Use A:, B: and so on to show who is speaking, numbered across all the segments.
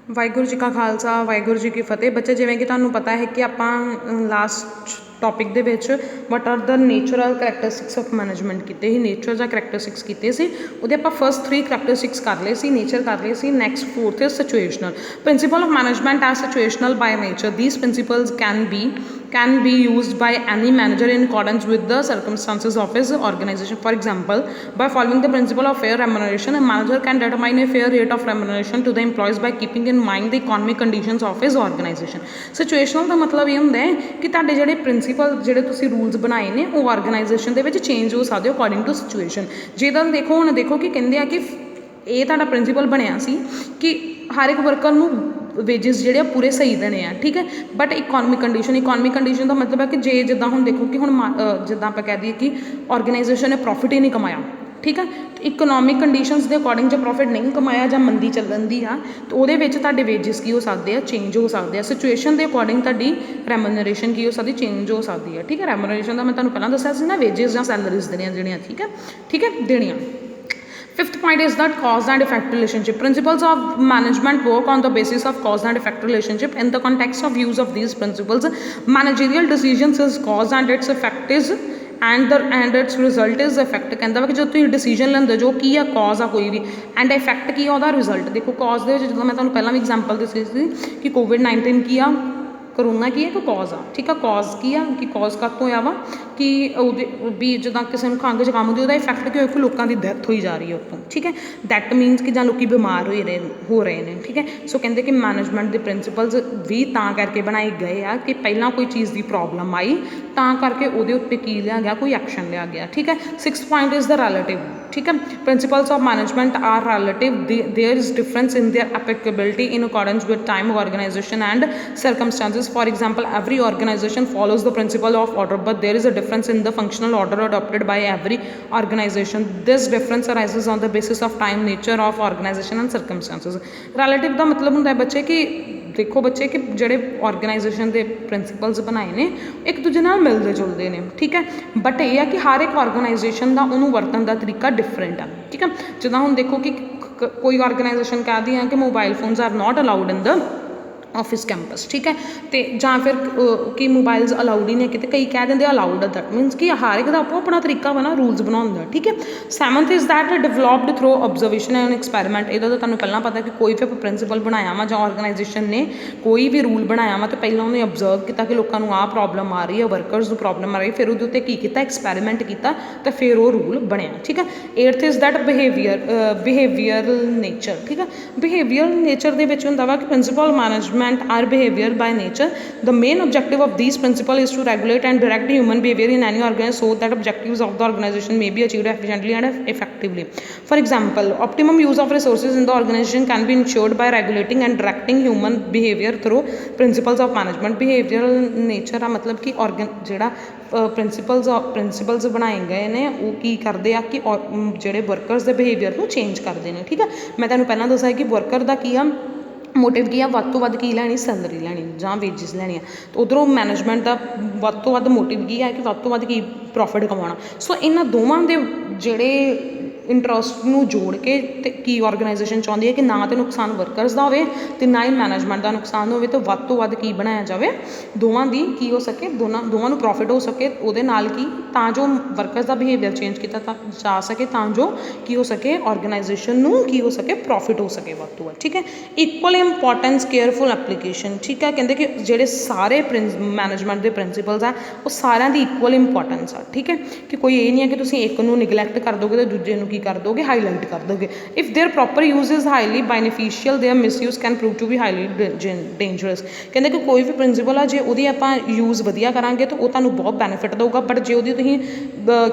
A: ਵਾਹਿਗੁਰੂ ਜੀ ਕਾ ਖਾਲਸਾ ਵਾਹਿਗੁਰੂ ਜੀ ਕੀ ਫਤਿਹ। ਬੱਚੇ ਜਿਵੇਂ ਕਿ ਤੁਹਾਨੂੰ ਪਤਾ ਹੈ ਕਿ ਆਪਾਂ ਲਾਸਟ ਟੋਪਿਕ ਦੇ ਵਿੱਚ what are the natural characteristics of management ਕੀਤੇ ਸੀ, ਨੇਚਰ ਜਾਂ ਕਰੈਕਟਰਿਸਟਿਕਸ ਕੀਤੇ ਸੀ। ਉਹਦੇ ਆਪਾਂ ਫਸਟ 3 ਕਰੈਕਟਰਿਸਟਿਕਸ ਕਰ ਲਏ ਸੀ, ਨੇਚਰ ਕਰ ਲਏ ਸੀ। Next 4th is situational principle of management as situational by nature. These principles can be used by any manager in accordance with the circumstances of his organization. For example, by following the principle of fair remuneration, a manager can determine a fair rate of remuneration to the employees by keeping in mind the economic conditions of his organization. Situational ਦਾ ਮਤਲਬ ਇਹ ਹੁੰਦਾ ਹੈ ਕਿ ਤੁਹਾਡੇ ਜਿਹੜੇ principal ਜਿਹੜੇ ਤੁਸੀਂ rules ਬਣਾਏ ਨੇ ਉਹ ਆਰਗੇਨਾਈਜੇਸ਼ਨ ਦੇ ਵਿੱਚ ਚੇਂਜ ਹੋ ਸਕਦੇ ਅਕੋਰਡਿੰਗ ਟੂ ਸਿਚੁਏਸ਼ਨ। ਜਿੱਦਾਂ ਦੇਖੋ ਹੁਣ ਦੇਖੋ ਕਿ ਕਹਿੰਦੇ ਆ ਕਿ ਇਹ ਤੁਹਾਡਾ ਪ੍ਰਿੰਸੀਪਲ ਬਣਿਆ ਸੀ ਕਿ ਹਰ ਇੱਕ ਵਰਕਰ ਨੂੰ ਵੇਜਿਸ ਜਿਹੜੇ ਆ ਪੂਰੇ ਸਹੀ ਦੇਣੇ ਆ, ਠੀਕ ਹੈ। ਬਟ ਇਕੋਨਮਿਕ ਕੰਡੀਸ਼ਨ ਦਾ ਮਤਲਬ ਹੈ ਕਿ ਜੇ ਜਿੱਦਾਂ ਹੁਣ ਦੇਖੋ ਕਿ ਹੁਣ ਜਿੱਦਾਂ ਆਪਾਂ ਕਹਿ ਦਈਏ ਕਿ ਆਰਗੇਨਾਈਜੇਸ਼ਨ ਨੇ ਪ੍ਰੋਫਿਟ ਹੀ ਨਹੀਂ ਕਮਾਇਆ, ਠੀਕ ਹੈ। ਇਕਨੋਮਿਕ ਕੰਡੀਸ਼ਨਸ ਦੇ ਅਕੋਰਡਿੰਗ ਜੇ ਪ੍ਰੋਫਿਟ ਨਹੀਂ ਕਮਾਇਆ ਜਾਂ ਮੰਦੀ ਚੱਲਣ ਦੀ ਆ ਤਾਂ ਉਹਦੇ ਵਿੱਚ ਤੁਹਾਡੇ ਵੇਜਿਸ ਕੀ ਹੋ ਸਕਦੇ ਆ, ਚੇਂਜ ਹੋ ਸਕਦੇ ਆ। ਸਿਚੁਏਸ਼ਨ ਦੇ ਅਕੋਰਡਿੰਗ ਤੁਹਾਡੀ ਰੈਮੂਨਰੇਸ਼ਨ ਕੀ ਹੋ ਸਕਦੀ, ਚੇਂਜ ਹੋ ਸਕਦੀ ਹੈ, ਠੀਕ ਹੈ। ਰੈਮੂਨਰੇਸ਼ਨ ਦਾ ਮੈਂ ਤੁਹਾਨੂੰ ਪਹਿਲਾਂ ਦੱਸਿਆ ਸੀ ਨਾ, ਵੇਜਿਸ ਜਾਂ ਸੈਲਰੀਜ਼ ਦੇਣੀਆਂ ਜਿਹੜੀਆਂ, ਠੀਕ ਹੈ ਦੇਣੀਆਂ। Fifth point is that cause and effect relationship. Principles of management work on the basis of cause and effect relationship. In the context of use of these principles, managerial decisions is cause and its effect is and its result is effect। ਕਹਿੰਦਾ ਵਾ ਕਿ ਜਦੋਂ ਤੁਸੀਂ decision ਲੈਂਦੇ ਜੋ ਕੀ ਆ cause ਆ ਕੋਈ ਵੀ, ਐਂਡ ਇਫੈਕਟ ਕੀ ਆ ਉਹਦਾ ਰਿਜ਼ਲਟ। ਦੇਖੋ ਕੌਜ਼ ਦੇ ਵਿੱਚ ਜਦੋਂ ਮੈਂ ਤੁਹਾਨੂੰ ਪਹਿਲਾਂ ਵੀ ਐਗਜ਼ਾਮਪਲ ਦੱਸੀ ਸੀ ਕਿ ਕੋਵਿਡ-19 ਕੀ ਆ, ਕਰੋਨਾ ਕੀ ਹੈ, ਇੱਕ ਕੌਜ਼ ਆ, ਠੀਕ ਆ। ਕੌਜ਼ ਕੀ ਆ ਕਿ ਕੌਜ਼ ਕਦ ਤੋਂ ਹੋਇਆ ਵਾ ਕਿ ਉਹਦੇ ਵੀ ਜਿੱਦਾਂ ਕਿਸੇ ਨੂੰ ਖੰਘ ਜ਼ੁਕਾਮ ਹੁੰਦੀ ਉਹਦਾ ਇਫੈਕਟ ਕੀ ਹੋਇਆ ਕਿ ਲੋਕਾਂ ਦੀ ਡੈਥ ਹੋਈ ਜਾ ਰਹੀ ਹੈ ਉੱਥੋਂ, ਠੀਕ ਹੈ। ਦੈਟ ਮੀਨਸ ਕਿ ਜਾਂ ਲੋਕ ਬਿਮਾਰ ਹੋ ਰਹੇ ਨੇ, ਠੀਕ ਹੈ। ਸੋ ਕਹਿੰਦੇ ਕਿ ਮੈਨੇਜਮੈਂਟ ਦੇ ਪ੍ਰਿੰਸੀਪਲਸ ਵੀ ਤਾਂ ਕਰਕੇ ਬਣਾਏ ਗਏ ਆ ਕਿ ਪਹਿਲਾਂ ਕੋਈ ਚੀਜ਼ ਦੀ ਪ੍ਰੋਬਲਮ ਆਈ ਤਾਂ ਕਰਕੇ ਉਹਦੇ ਉੱਤੇ ਕੀ ਲਿਆ ਗਿਆ, ਕੋਈ ਐਕਸ਼ਨ ਲਿਆ ਗਿਆ, ਠੀਕ ਹੈ। 6th point is the relative, ਠੀਕ ਹੈ। Principles of management are relative, there is difference in their applicability in accordance with time, organisation and circumstances. For example, every organization follows the principle of order, but there is a difference in the functional order adopted by every organization. This difference arises on the basis of time, nature of organization and circumstances. Relative ਦਾ ਮਤਲਬ ਹੁੰਦਾ ਹੈ ਬੱਚੇ ਕਿ ਦੇਖੋ ਬੱਚੇ ਕਿ ਜਿਹੜੇ organisation ਦੇ ਪ੍ਰਿੰਸੀਪਲਸ ਬਣਾਏ ਨੇ ਇੱਕ ਦੂਜੇ ਨਾਲ ਮਿਲਦੇ ਜੁਲਦੇ ਨੇ, ਠੀਕ ਹੈ। ਬਟ ਇਹ ਆ ਕਿ ਹਰ ਇੱਕ ਆਰਗੇਨਾਈਜੇਸ਼ਨ ਦਾ ਉਹਨੂੰ ਵਰਤਣ ਦਾ ਤਰੀਕਾ ਡਿਫਰੈਂਟ ਆ, ਠੀਕ ਹੈ। ਜਿੱਦਾਂ ਹੁਣ ਦੇਖੋ ਕਿ ਕੋਈ ਆਰਗੇਨਾਈਜੇਸ਼ਨ ਕਹਿੰਦੀ ਆ ਕਿ mobile phones are not allowed in the office campus, ਠੀਕ ਹੈ। ਅਤੇ ਜਾਂ ਫਿਰ ਕਿ ਮੋਬਾਈਲਸ ਅਲਾਊਡ ਹੀ ਨਹੀਂ ਕਿਤੇ, ਕਈ ਕਹਿ ਦਿੰਦੇ ਅਲਾਊਡ ਆ। ਦੈਟ ਮੀਨਸ ਕਿ ਹਰ ਇੱਕ ਦਾ ਆਪੋ ਆਪਣਾ ਤਰੀਕਾ ਵਾ ਨਾ ਰੂਲਸ ਬਣਾਉਣ ਦਾ, ਠੀਕ ਹੈ। 7th is that developed through observation and experiment. ਇਹਦਾ ਤਾਂ ਤੁਹਾਨੂੰ ਪਹਿਲਾਂ ਪਤਾ ਕਿ ਕੋਈ ਵੀ ਆਪਾਂ ਪ੍ਰਿੰਸੀਪਲ ਬਣਾਇਆ ਵਾ ਜਾਂ ਆਰਗੇਨਾਈਜੇਸ਼ਨ ਨੇ ਕੋਈ ਵੀ ਰੂਲ ਬਣਾਇਆ ਵਾ ਤਾਂ ਪਹਿਲਾਂ ਉਹਨੇ ਓਬਜ਼ਰਵ ਕੀਤਾ ਕਿ ਲੋਕਾਂ ਨੂੰ ਆਹ ਪ੍ਰੋਬਲਮ ਆ ਰਹੀ ਹੈ, ਵਰਕਰਸ ਨੂੰ ਪ੍ਰੋਬਲਮ ਆ ਰਹੀ, ਫਿਰ ਉਹਦੇ ਉੱਤੇ ਕੀ ਕੀਤਾ, ਐਕਸਪੈਰੀਮੈਂਟ ਕੀਤਾ ਅਤੇ ਫਿਰ ਉਹ ਰੂਲ ਬਣਿਆ, ਠੀਕ ਹੈ। 8th is that behavioural nature, ਠੀਕ ਹੈ। ਬਿਹੇਵੀਅਰ ਨੇਚਰ ਦੇ ਵਿੱਚ ਹੁੰਦਾ ਵਾ ਕਿ principle management are behavior by nature. The main objective of these principles is to regulate and direct human behavior in any organization so that objectives of the organization may be achieved efficiently and effectively. For example, optimum use of resources in the organization can be ensured by regulating and directing human behavior through principles of management. Behavioral nature ਦਾ ਮਤਲਬ ਕਿ ਜਿਹੜਾ principals ਬਣਾਏ ਗਏ ਨੇ ਉਹ ਕੀ ਕਰਦੇ ਆ ਕਿ ਜਿਹੜੇ ਵਰਕਰਸ ਦੇ ਬਿਹੇਵੀਅਰ ਨੂੰ ਚੇਂਜ ਕਰਦੇ ਨੇ, ਠੀਕ ਆ। ਮੈਂ ਤੁਹਾਨੂੰ ਪਹਿਲਾਂ ਦੱਸਿਆ ਕਿ ਵਰਕਰ ਦਾ ਕੀ ਆ ਮੋਟਿਵ ਕੀ ਆ, ਵੱਧ ਤੋਂ ਵੱਧ ਕੀ ਲੈਣੀ, ਸੈਲਰੀ ਲੈਣੀ ਜਾਂ ਵੇਜਿਸ ਲੈਣੀ ਆ। ਅਤੇ ਉੱਧਰੋਂ ਮੈਨੇਜਮੈਂਟ ਦਾ ਵੱਧ ਤੋਂ ਵੱਧ ਮੋਟਿਵ ਕੀ ਹੈ ਕਿ ਵੱਧ ਤੋਂ ਵੱਧ ਕੀ ਪ੍ਰੋਫਿਟ ਕਮਾਉਣਾ। ਸੋ ਇਹਨਾਂ ਦੋਵਾਂ ਦੇ ਜਿਹੜੇ ਇੰਟਰਸਟ ਨੂੰ ਜੋੜ ਕੇ ਅਤੇ ਕੀ ਆਰਗੇਨਾਈਜੇਸ਼ਨ ਚਾਹੁੰਦੀ ਹੈ ਕਿ ਨਾ ਤਾਂ ਨੁਕਸਾਨ ਵਰਕਰਸ ਦਾ ਹੋਵੇ ਅਤੇ ਨਾ ਹੀ ਮੈਨੇਜਮੈਂਟ ਦਾ ਨੁਕਸਾਨ ਹੋਵੇ, ਅਤੇ ਵੱਧ ਤੋਂ ਵੱਧ ਕੀ ਬਣਾਇਆ ਜਾਵੇ, ਦੋਵਾਂ ਦੀ ਕੀ ਹੋ ਸਕੇ, ਦੋਵਾਂ ਨੂੰ ਪ੍ਰੋਫਿਟ ਹੋ ਸਕੇ। ਉਹਦੇ ਨਾਲ ਕੀ ਤਾਂ ਜੋ ਵਰਕਰਸ ਦਾ ਬਿਹੇਵੀਅਰ ਚੇਂਜ ਕੀਤਾ ਜਾ ਸਕੇ ਤਾਂ ਜੋ ਕੀ ਹੋ ਸਕੇ, ਆਰਗੇਨਾਈਜੇਸ਼ਨ ਨੂੰ ਕੀ ਹੋ ਸਕੇ, ਪ੍ਰੋਫਿਟ ਹੋ ਸਕੇ ਵੱਧ ਤੋਂ ਵੱਧ, ਠੀਕ ਹੈ। ਇਕੁਅਲ ਇੰਪੋਰਟੈਂਸ ਕੇਅਰਫੁਲ ਐਪਲੀਕੇਸ਼ਨ, ਠੀਕ ਹੈ। ਕਹਿੰਦੇ ਕਿ ਜਿਹੜੇ ਸਾਰੇ ਮੈਨੇਜਮੈਂਟ ਦੇ ਪ੍ਰਿੰਸੀਪਲਸ ਆ ਉਹ ਸਾਰਿਆਂ ਦੀ ਇਕੁਅਲ ਇੰਪੋਰਟੈਂਸ ਆ, ਠੀਕ ਹੈ। ਕਿ ਕੋਈ ਇਹ ਨਹੀਂ ਹੈ ਕਿ ਤੁਸੀਂ ਇੱਕ ਨੂੰ ਨਿਗਲੈਕਟ ਕਰ ਦੋਗੇ ਅਤੇ ਦੂਜੇ ਨੂੰ ਕੀ ਕਰ ਦੋਗੇ, ਹਾਈਲਾਈਟ ਕਰ ਦੋਗੇ। If their proper use is highly beneficial, their misuse can prove to be highly dangerous. ਕਹਿੰਦੇ ਕਿ ਕੋਈ ਵੀ ਪ੍ਰਿੰਸੀਪਲ ਆ ਜੇ ਉਹਦੀ ਆਪਾਂ ਯੂਜ਼ ਵਧੀਆ ਕਰਾਂਗੇ ਤਾਂ ਉਹ ਤੁਹਾਨੂੰ ਬਹੁਤ ਬੈਨੀਫਿਟ ਦਊਗਾ, ਬਟ ਜੇ ਉਹਦੀ ਤੁਸੀਂ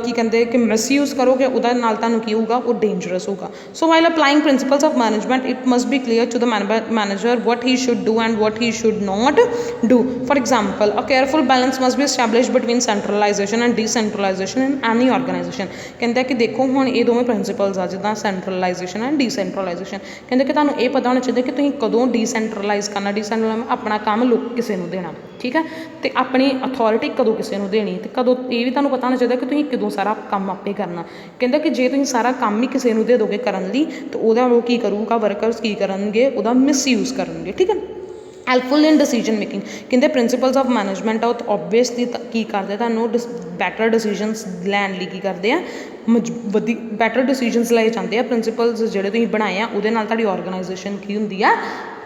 A: ਕੀ ਕਹਿੰਦੇ ਕਿ ਮਿਸਯੂਜ਼ ਕਰੋਗੇ ਉਹਦਾ ਨਾਲ ਤੁਹਾਨੂੰ ਕੀ ਹੋਊਗਾ, ਉਹ ਡੇਂਜਰਸ ਹੋਊਗਾ। So while applying principles of management it must be clear to the manager what he should do and what he should not do. For example, a careful balance must be established between centralization and decentralization in any organization. ਕਹਿੰਦਾ ਕਿ ਦੇਖੋ ਹੁਣ ਇਹ ਦੋਵੇਂ principals ਆ ਜਿੱਦਾਂ centralisation and ਡੀਸੈਂਟਰਲਾਈਜੇਸ਼ਨ। ਕਹਿੰਦੇ ਕਿ ਤੁਹਾਨੂੰ ਇਹ ਪਤਾ ਹੋਣਾ ਚਾਹੀਦਾ ਕਿ ਤੁਸੀਂ ਕਦੋਂ ਡੀਸੈਂਟਰਲਾਈਜ਼ ਕਰਨਾ, ਡੀਸੈਂਟਰਲਾਈਜ਼ ਆਪਣਾ ਕੰਮ ਕਿਸੇ ਨੂੰ ਦੇਣਾ, ਠੀਕ ਹੈ, ਅਤੇ ਆਪਣੀ ਅਥੋਰਿਟੀ ਕਦੋਂ ਕਿਸੇ ਨੂੰ ਦੇਣੀ, ਅਤੇ ਕਦੋਂ ਇਹ ਵੀ ਤੁਹਾਨੂੰ ਪਤਾ ਹੋਣਾ ਚਾਹੀਦਾ ਕਿ ਤੁਸੀਂ ਕਦੋਂ ਸਾਰਾ ਕੰਮ ਆਪੇ ਕਰਨਾ। ਕਹਿੰਦਾ ਕਿ ਜੇ ਤੁਸੀਂ ਸਾਰਾ ਕੰਮ ਹੀ ਕਿਸੇ ਨੂੰ ਦੇ ਦੋਗੇ ਕਰਨ ਲਈ ਤਾਂ ਉਹਦਾ ਉਹ ਕੀ ਕਰੂਗਾ, ਵਰਕਰਸ ਕੀ ਕਰਨਗੇ, ਉਹਦਾ ਮਿਸਯੂਜ਼ ਕਰਨਗੇ, ਠੀਕ ਹੈ। ਹੈਲਪਫੁਲ ਇਨ ਡਿਸੀਜਨ ਮੇਕਿੰਗ, ਕਹਿੰਦੇ ਪ੍ਰਿੰਸੀਪਲਸ ਆਫ ਮੈਨੇਜਮੈਂਟ ਆ ਉਹ ਓਬਵੀਅਸਲੀ ਕੀ ਕਰਦੇ ਤੁਹਾਨੂੰ ਬੈਟਰ ਡਿਸੀਜਨਸ ਲੈਣ ਲਈ ਕੀ ਕਰਦੇ ਆ, ਬੈਟਰ ਡਿਸੀਜਨਸ ਲਏ ਜਾਂਦੇ ਆ। ਪ੍ਰਿੰਸੀਪਲਸ ਜਿਹੜੇ ਤੁਸੀਂ ਬਣਾਏ ਆ ਉਹਦੇ ਨਾਲ ਤੁਹਾਡੀ ਔਰਗਨਾਈਜੇਸ਼ਨ ਕੀ ਹੁੰਦੀ ਆ,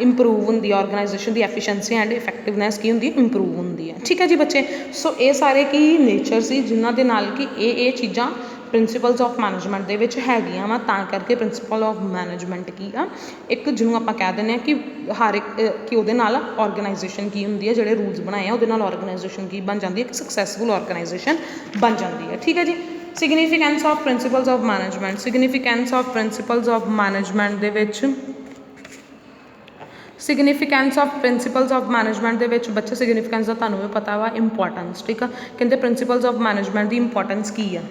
A: ਇੰਪਰੂਵ ਹੁੰਦੀ ਆ। ਔਰਗਨਾਈਜੇਸ਼ਨ ਦੀ ਐਫੀਸ਼ੀਐਂਸੀ ਐਂਡ ਇਫੈਕਟਿਵਨੈਸ ਕੀ ਹੁੰਦੀ, ਇੰਪਰੂਵ ਹੁੰਦੀ ਆ, ਠੀਕ ਹੈ ਜੀ ਬੱਚੇ। ਸੋ ਇਹ ਸਾਰੇ ਕੀ ਨੇਚਰ ਸੀ ਜਿਨ੍ਹਾਂ ਦੇ ਨਾਲ ਕਿ ਇਹ ਚੀਜ਼ਾਂ ਪ੍ਰਿੰਸੀਪਲਸ ਆਫ ਮੈਨੇਜਮੈਂਟ ਦੇ ਵਿੱਚ ਹੈਗੀਆਂ ਵਾ। ਤਾਂ ਕਰਕੇ ਪ੍ਰਿੰਸੀਪਲ ਆਫ ਮੈਨੇਜਮੈਂਟ ਕੀ ਆ, ਇੱਕ ਜਿਹਨੂੰ ਆਪਾਂ ਕਹਿ ਦਿੰਦੇ ਹਾਂ ਕਿ ਹਰ ਇੱਕ ਕਿ ਉਹਦੇ ਨਾਲ ਔਰਗਨਾਈਜੇਸ਼ਨ ਕੀ ਹੁੰਦੀ ਹੈ, ਜਿਹੜੇ ਰੂਲਸ ਬਣਾਏ ਆ ਉਹਦੇ ਨਾਲ ਔਰਗਨਾਈਜੇਸ਼ਨ ਕੀ ਬਣ ਜਾਂਦੀ ਹੈ, ਇੱਕ ਸਕਸੈਸਫੁਲ ਔਰਗਨਾਈਜੇਸ਼ਨ ਬਣ ਜਾਂਦੀ ਹੈ, ਠੀਕ ਹੈ ਜੀ। Significance of principals of management, significance of principals of management ਦੇ ਵਿੱਚ significance of principals of management ਦੇ ਵਿੱਚ ਬੱਚੇ ਸਿਗਨੀਫੀਕੈਂਸ ਦਾ ਤੁਹਾਨੂੰ ਵੀ ਪਤਾ ਵਾ, ਇੰਪੋਰਟੈਂਸ, ਠੀਕ ਆ। ਕਹਿੰਦੇ principals of management the importance ਕੀ ਆ,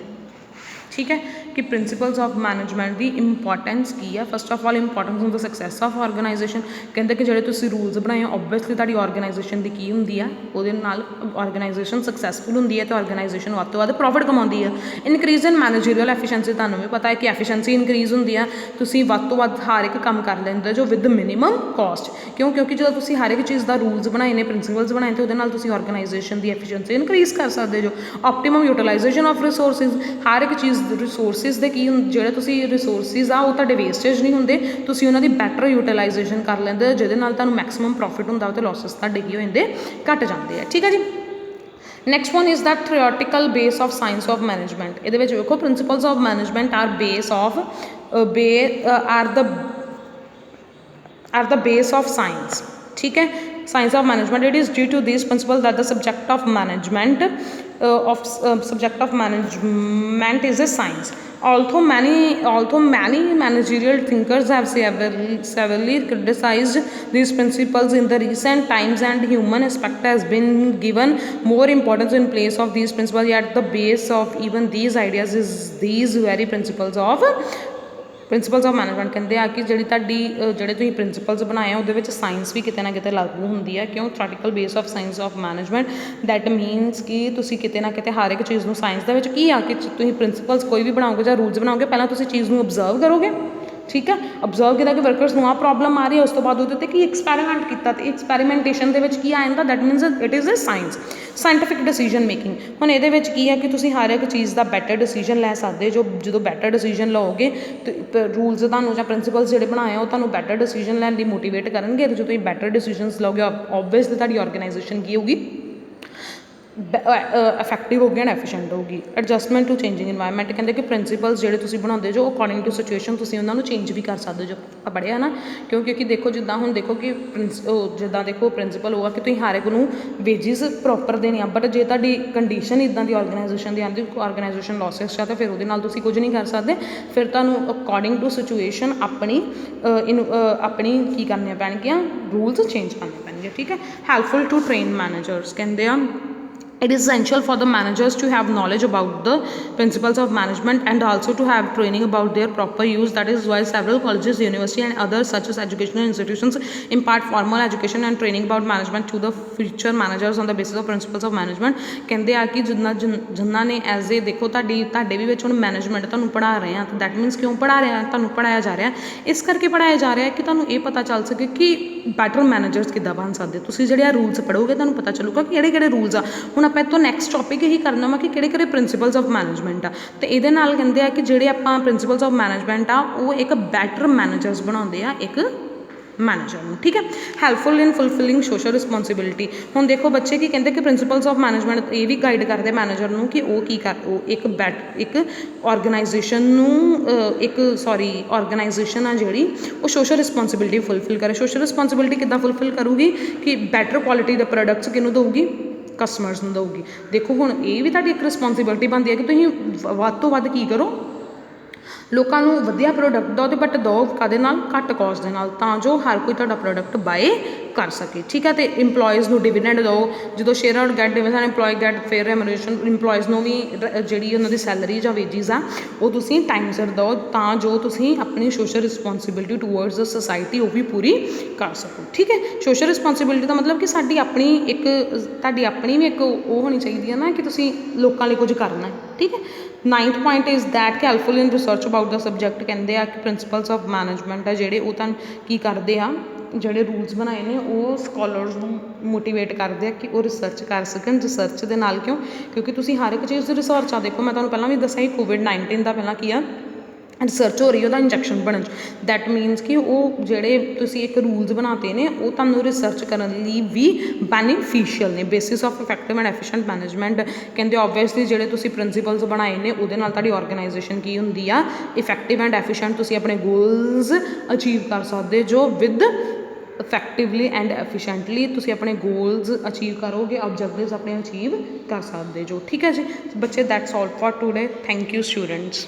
A: ਠੀਕ ਹੈ, ਕਿ principals of management the importance ਕੀ ਆ। First of all importance in the success of organisation. ਕਹਿੰਦੇ ਕਿ ਜਿਹੜੇ ਤੁਸੀਂ ਰੂਲਸ ਬਣਾਏ ਹੋ ਓਬਵੀਅਸਲੀ ਤੁਹਾਡੀ ਔਰਗਨਾਈਜੇਸ਼ਨ ਦੀ ਕੀ ਹੁੰਦੀ ਆ, ਉਹਦੇ ਨਾਲ ਔਰਗਨਾਈਜੇਸ਼ਨ ਸਕਸੈਸਫੁਲ ਹੁੰਦੀ ਹੈ ਅਤੇ ਔਰਗਨਾਈਜੇਸ਼ਨ ਵੱਧ ਤੋਂ ਵੱਧ ਪ੍ਰੋਫਿਟ ਕਮਾਉਂਦੀ ਹੈ। ਇਨਕਰੀਜ਼ ਇਨ ਮੈਨੇਜਰੀਅਲ ਐਫੀਸ਼ੀਐਂਸੀ, ਤੁਹਾਨੂੰ ਵੀ ਪਤਾ ਹੈ ਕਿ ਐਫੀਸ਼ੀਐਂਸੀ ਇਨਕਰੀਜ਼ ਹੁੰਦੀ ਆ, ਤੁਸੀਂ ਵੱਧ ਤੋਂ ਵੱਧ ਹਰ ਇੱਕ ਕੰਮ ਕਰ ਲੈਂਦੇ ਜੋ ਵਿਦ ਮਿਨੀਮਮ ਕੋਸਟ। ਕਿਉਂਕਿ ਜਦੋਂ ਤੁਸੀਂ ਹਰ ਇੱਕ ਚੀਜ਼ ਦਾ ਰੂਲਸ ਬਣਾਏ ਨੇ, ਪ੍ਰਿੰਸੀਪਲਸ ਬਣਾਏ ਅਤੇ ਉਹਦੇ ਨਾਲ ਤੁਸੀਂ ਔਰਗਨਾਈਜੇਸ਼ਨ ਦੀ ਐਫੀਸ਼ੀਐਂਸੀ ਇਨਕਰੀਜ਼ ਕਰ ਸਕਦੇ ਜੋ। ਆਪਟੀਮਮ ਯੂਟੀਲਾਈਜੇਸ਼ਨ ਆਫ ਰਿਸੋਰਸਿਸ, ਹਰ ਇੱਕ ਚੀਜ਼ ਰਿਸੋਰਸਿਸ ਦੇ ਕੀ ਜਿਹੜੇ ਤੁਸੀਂ ਰਿਸੋਰਸਿਸ ਆ ਉਹ ਤੁਹਾਡੇ ਵੇਸਟੇਜ ਨਹੀਂ ਹੁੰਦੇ, ਤੁਸੀਂ ਉਹਨਾਂ ਦੀ ਬੈਟਰ ਯੂਟੀਲਾਈਜੇਸ਼ਨ ਕਰ ਲੈਂਦੇ ਜਿਹਦੇ ਨਾਲ ਤੁਹਾਨੂੰ ਮੈਕਸਿਮਮ ਪ੍ਰੋਫਿਟ ਹੁੰਦਾ ਅਤੇ ਲੋਸਿਸ ਤੁਹਾਡੇ ਕੀ ਹੋ ਜਾਂਦੇ, ਘੱਟ ਜਾਂਦੇ ਆ, ਠੀਕ ਹੈ ਜੀ। Next one is the theoretical base of science of management. ਇਹਦੇ ਵਿੱਚ ਵੇਖੋ principles of management are the base of science, ठीक है, science of management. It is due to these principles that the subject of management is a science. Although many managerial thinkers have severely criticized these principles in the recent times and human aspect has been given more importance in place of these principles, yet the base of even these ideas is these very principles of management. ਕਹਿੰਦੇ ਆ ਕਿ ਜਿਹੜੇ ਤੁਸੀਂ principals ਬਣਾਏ ਆ ਉਹਦੇ ਵਿੱਚ science ਵੀ ਕਿਤੇ ਨਾ ਕਿਤੇ ਲਾਗੂ ਹੁੰਦੀ ਹੈ। ਕਿਉਂ? Theoretical base of science of management, that means ਕਿ ਤੁਸੀਂ ਕਿਤੇ ਨਾ ਕਿਤੇ ਹਰ ਇੱਕ ਚੀਜ਼ ਨੂੰ ਸਾਇੰਸ ਦੇ ਵਿੱਚ ਕੀ ਆ ਕਿ ਤੁਸੀਂ ਪ੍ਰਿੰਸੀਪਲਸ ਕੋਈ ਵੀ ਬਣਾਓਗੇ ਜਾਂ ਰੂਲਸ ਬਣਾਓਗੇ, ਪਹਿਲਾਂ ਤੁਸੀਂ ਚੀਜ਼ ਨੂੰ ਓਬਜ਼ਰਵ ਕਰੋਗੇ, ਠੀਕ ਹੈ, ਓਬਜ਼ਰਵ ਕੀਤਾ ਕਿ ਵਰਕਰਸ ਨੂੰ ਆਹ ਪ੍ਰੋਬਲਮ ਆ ਰਹੀ ਹੈ, ਉਸ ਤੋਂ ਬਾਅਦ ਉਹਦੇ 'ਤੇ ਕੀ ਐਕਸਪੈਰੀਮੈਂਟ ਕੀਤਾ ਅਤੇ ਐਕਸਪੈਰੀਮੈਂਟੇਸ਼ਨ ਦੇ ਵਿੱਚ ਕੀ ਆ ਜਾਂਦਾ, that means it is a science. Scientific decision making, ਹੁਣ ਇਹਦੇ ਵਿੱਚ ਕੀ ਹੈ ਕਿ ਤੁਸੀਂ ਹਰ ਇੱਕ ਚੀਜ਼ ਦਾ ਬੈਟਰ ਡਿਸੀਜਨ ਲੈ ਸਕਦੇ ਜੋ। ਜਦੋਂ ਬੈਟਰ ਡਿਸੀਜਨ ਲਓਗੇ ਅਤੇ ਰੂਲਸ ਤੁਹਾਨੂੰ ਜਾਂ ਪ੍ਰਿੰਸੀਪਲਸ ਜਿਹੜੇ ਬਣਾਏ ਆ ਉਹ ਤੁਹਾਨੂੰ ਬੈਟਰ ਡਿਸੀਜਨ ਲੈਣ ਲਈ ਮੋਟੀਵੇਟ ਕਰਨਗੇ, ਅਤੇ ਜਦੋਂ ਤੁਸੀਂ ਬੈਟਰ ਡਿਸੀਜਨਸ ਲਓਗੇ ਓਬਵੀਅਸਲੀ ਤੁਹਾਡੀ ਔਰਗਨਾਈਜੇਸ਼ਨ ਕੀ ਹੋਊਗੀ, ਇਫੈਕਟਿਵ ਹੋਊਗੀ ਐਂਡ ਐਫੀਸ਼ੀਐਂਟ ਹੋਊਗੀ। ਐਡਜਸਟਮੈਂਟ ਟੂ ਚੇਂਜਿੰਗ ਇਨਵਾਇਰਮੈਂਟ, ਕਹਿੰਦੇ ਕਿ ਪ੍ਰਿੰਸੀਪਲਸ ਜਿਹੜੇ ਤੁਸੀਂ ਬਣਾਉਂਦੇ ਜੋ ਅਕੋਰਡਿੰਗ ਟੂ ਸਿਚੁਏਸ਼ਨ ਤੁਸੀਂ ਉਹਨਾਂ ਨੂੰ ਚੇਂਜ ਵੀ ਕਰ ਸਕਦੇ ਜੋ। ਆਪਾਂ ਪੜ੍ਹਿਆ ਨਾ, ਕਿਉਂਕਿ ਦੇਖੋ ਜਿੱਦਾਂ ਹੁਣ ਦੇਖੋ ਕਿ ਜਿੱਦਾਂ ਦੇਖੋ ਪ੍ਰਿੰਸੀਪਲ ਹੋਊਗਾ ਕਿ ਤੁਸੀਂ ਹਰ ਇੱਕ ਨੂੰ ਵੇਜਿਸ ਪ੍ਰੋਪਰ ਦੇਣੇ ਆ, ਬਟ ਜੇ ਤੁਹਾਡੀ ਕੰਡੀਸ਼ਨ ਇੱਦਾਂ ਦੀ ਔਰਗਨਾਈਜੇਸ਼ਨ ਦੀ ਆਉਂਦੀ, ਔਰਗਨਾਈਜੇਸ਼ਨ ਲੋਸਿਸ ਆ, ਤਾਂ ਫਿਰ ਉਹਦੇ ਨਾਲ ਤੁਸੀਂ ਕੁਝ ਨਹੀਂ ਕਰ ਸਕਦੇ। ਫਿਰ ਤੁਹਾਨੂੰ ਅਕੋਰਡਿੰਗ ਟੂ ਸਿਚੁਏਸ਼ਨ ਆਪਣੀ ਕੀ ਕਰਨੀਆਂ ਪੈਣਗੀਆਂ, ਰੂਲਸ ਚੇਂਜ ਕਰਨੇ ਪੈਣਗੇ, ਠੀਕ ਹੈ। ਹੈਲਪਫੁਲ ਟੂ ਟ੍ਰੇਨ ਮੈਨੇਜਰਸ, ਕਹਿੰਦੇ ਆ it is essential for the managers to have knowledge about the principles of management and also to have training about their proper use. That is why several colleges, universities and others such as educational institutions impart formal education and training about management to the future managers on the basis of principles of management। ਕਹਿੰਦੇ ਆ ਕਿ ਜਿਨ੍ਹਾਂ ਨੇ as a ਦੇਖੋ ਤੁਹਾਡੇ ਵੀ ਵਿੱਚ ਹੁਣ management ਤੁਹਾਨੂੰ ਪੜ੍ਹਾ ਰਹੇ ਆ, ਤਾਂ ਦੈਟ ਮੀਨਸ ਕਿਉਂ ਪੜ੍ਹਾ ਰਹੇ ਆ, ਤੁਹਾਨੂੰ ਪੜ੍ਹਾਇਆ ਜਾ ਰਿਹਾ ਇਸ ਕਰਕੇ ਪੜ੍ਹਾਇਆ ਜਾ ਰਿਹਾ ਕਿ ਤੁਹਾਨੂੰ ਇਹ ਪਤਾ ਚੱਲ ਸਕੇ ਕਿ ਬੈਟਰ ਮੈਨੇਜਰਸ ਕਿੱਦਾਂ ਬਣ ਸਕਦੇ। ਤੁਸੀਂ ਜਿਹੜੇ ਆ ਰੂਲਸ ਪੜ੍ਹੋਗੇ ਤੁਹਾਨੂੰ ਪਤਾ ਚੱਲੂਗਾ ਕਿ ਕਿਹੜੇ ਰੂਲਸ ਆ। ਹੁਣ ਆਪਾਂ ਇਹ ਤੋਂ ਨੈਕਸਟ ਟੋਪਿਕ ਇਹੀ ਕਰਨਾ ਵਾ ਕਿ ਕਿਹੜੇ ਪ੍ਰਿੰਸੀਪਲਸ ਆਫ ਮੈਨੇਜਮੈਂਟ ਆ, ਅਤੇ ਇਹਦੇ ਨਾਲ ਕਹਿੰਦੇ ਆ ਕਿ ਜਿਹੜੇ ਆਪਾਂ ਪ੍ਰਿੰਸੀਪਲਸ ਆਫ ਮੈਨੇਜਮੈਂਟ ਆ ਉਹ ਇੱਕ ਬੈਟਰ ਮੈਨੇਜਰਸ ਬਣਾਉਂਦੇ ਆ ਇੱਕ ਮੈਨੇਜਰ ਨੂੰ, ਠੀਕ ਹੈ। ਹੈਲਪਫੁਲ ਇਨ ਫੁਲਫਿਲਿੰਗ ਸੋਸ਼ਲ ਰਿਸਪੋਂਸੀਬਿਲਿਟੀ, ਹੁਣ ਦੇਖੋ ਬੱਚੇ ਕੀ ਕਹਿੰਦੇ ਕਿ ਪ੍ਰਿੰਸੀਪਲਸ ਆਫ ਮੈਨੇਜਮੈਂਟ ਇਹ ਵੀ ਗਾਈਡ ਕਰਦੇ ਮੈਨੇਜਰ ਨੂੰ ਕਿ ਉਹ ਕੀ ਉਹ ਇੱਕ ਔਰਗਨਾਈਜੇਸ਼ਨ ਆ ਜਿਹੜੀ ਉਹ ਸੋਸ਼ਲ ਰਿਸਪੋਂਸੀਬਿਲਿਟੀ ਫੁਲਫਿਲ ਕਰੇ। ਸੋਸ਼ਲ ਰਿਸਪੋਂਸੀਬਿਲਿਟੀ ਕਿੱਦਾਂ ਫੁਲਫਿਲ ਕਰੂਗੀ ਕਿ ਬੈਟਰ ਕੁਆਲਿਟੀ ਦੇ ਪ੍ਰੋਡਕਟਸ ਕਿਹਨੂੰ ਦਊਗੀ, ਕਸਟਮਰਸ ਨੂੰ ਦਊਗੀ। ਦੇਖੋ ਹੁਣ ਇਹ ਵੀ ਤੁਹਾਡੀ ਇੱਕ ਰਿਸਪੋਂਸੀਬਿਲਿਟੀ ਬਣਦੀ ਹੈ ਕਿ ਤੁਸੀਂ ਵੱਧ ਤੋਂ ਵੱਧ ਕੀ ਕਰੋ, ਲੋਕਾਂ ਨੂੰ ਵਧੀਆ ਪ੍ਰੋਡਕਟ ਦਿਓ ਅਤੇ ਬਟ ਦਿਓ ਕਾਹਦੇ ਨਾਲ, ਘੱਟ ਕੋਸਟ ਦੇ ਨਾਲ, ਤਾਂ ਜੋ ਹਰ ਕੋਈ ਤੁਹਾਡਾ ਪ੍ਰੋਡਕਟ ਬਾਏ ਕਰ ਸਕੇ, ਠੀਕ ਹੈ। ਅਤੇ ਇੰਪਲੋਇਜ਼ ਨੂੰ ਡਿਵੀਡੈਂਡ ਦਿਓ, ਜਦੋਂ share out get dividend, employee get fair remuneration, employees ਨੂੰ ਵੀ ਜਿਹੜੀ ਉਹਨਾਂ ਦੀ ਸੈਲਰੀ ਜਾਂ ਵੇਜਿਸ ਆ ਉਹ ਤੁਸੀਂ ਟਾਈਮ ਸਿਰ ਦਿਓ, ਤਾਂ ਜੋ ਤੁਸੀਂ ਆਪਣੀ ਸੋਸ਼ਲ ਰਿਸਪੋਂਸੀਬਿਲਿਟੀ ਟੂਵਰਡਸ ਦ ਸੋਸਾਇਟੀ ਉਹ ਵੀ ਪੂਰੀ ਕਰ ਸਕੋ, ਠੀਕ ਹੈ। ਸੋਸ਼ਲ ਰਿਸਪੋਂਸੀਬਿਲਿਟੀ ਦਾ ਮਤਲਬ ਕਿ ਸਾਡੀ ਆਪਣੀ ਇੱਕ, ਤੁਹਾਡੀ ਆਪਣੀ ਵੀ ਇੱਕ ਉਹ ਹੋਣੀ ਚਾਹੀਦੀ ਹੈ ਨਾ ਕਿ ਤੁਸੀਂ ਲੋਕਾਂ ਲਈ ਕੁਝ ਕਰਨਾ, ਠੀਕ ਹੈ। 9th ਪੁਆਇੰਟ ਇਜ਼ ਦੈਟ ਕਿ helpful in research about the subject, ਕਹਿੰਦੇ ਆ ਕਿ ਪ੍ਰਿੰਸੀਪਲਸ ਆਫ ਮੈਨੇਜਮੈਂਟ ਆ ਜਿਹੜੇ ਉਹ ਤੁਹਾਨੂੰ ਕੀ ਕਰਦੇ ਆ, ਜਿਹੜੇ ਰੂਲਸ ਬਣਾਏ ਨੇ ਉਹ ਸਕਾਲਰਸ ਨੂੰ ਮੋਟੀਵੇਟ ਕਰਦੇ ਆ ਕਿ ਉਹ ਰਿਸਰਚ ਕਰ ਸਕਣ। ਰਿਸਰਚ ਦੇ ਨਾਲ ਕਿਉਂ, ਕਿਉਂਕਿ ਤੁਸੀਂ ਹਰ ਇੱਕ ਚੀਜ਼ ਦੀ ਰਿਸਰਚ ਆ, ਦੇਖੋ ਮੈਂ ਤੁਹਾਨੂੰ ਪਹਿਲਾਂ ਵੀ ਦੱਸਿਆ ਸੀ ਕੋਵਿਡ-19 ਦਾ ਪਹਿਲਾਂ ਕੀ ਆ ਰਿਸਰਚ ਹੋ ਰਹੀ ਉਹਦਾ ਇੰਜੈਕਸ਼ਨ ਬਣਨ 'ਚ, ਦੈਟ ਮੀਨਸ ਕਿ ਉਹ ਜਿਹੜੇ ਤੁਸੀਂ ਇੱਕ ਰੂਲਸ ਬਣਾਤੇ ਨੇ ਉਹ ਤੁਹਾਨੂੰ ਰਿਸਰਚ ਕਰਨ ਲਈ ਵੀ ਬੈਨੀਫਿਸ਼ੀਅਲ ਨੇ। Basis of effective and efficient management, ਕਹਿੰਦੇ ਓਬਵੀਅਸਲੀ ਜਿਹੜੇ ਤੁਸੀਂ ਪ੍ਰਿੰਸੀਪਲਸ ਬਣਾਏ ਨੇ ਉਹਦੇ ਨਾਲ ਤੁਹਾਡੀ ਆਰਗੇਨਾਈਜੇਸ਼ਨ ਕੀ ਹੁੰਦੀ ਆ, ਇਫੈਕਟਿਵ ਐਂਡ ਐਫੀਸ਼ੀਐਂਟ, ਤੁਸੀਂ ਆਪਣੇ ਗੋਲਸ ਅਚੀਵ ਕਰ ਸਕਦੇ ਜੋ ਵਿਦ ਇਫੈਕਟਿਵਲੀ ਐਂਡ ਐਫੀਸ਼ੈਂਟਲੀ ਤੁਸੀਂ ਆਪਣੇ ਗੋਲਸ ਅਚੀਵ ਕਰੋਗੇ, ਓਬਜੈਕਟਿਵਸ ਆਪਣੇ ਅਚੀਵ ਕਰ ਸਕਦੇ ਜੋ, ਠੀਕ ਹੈ ਜੀ ਬੱਚੇ। That's all for today, thank you students.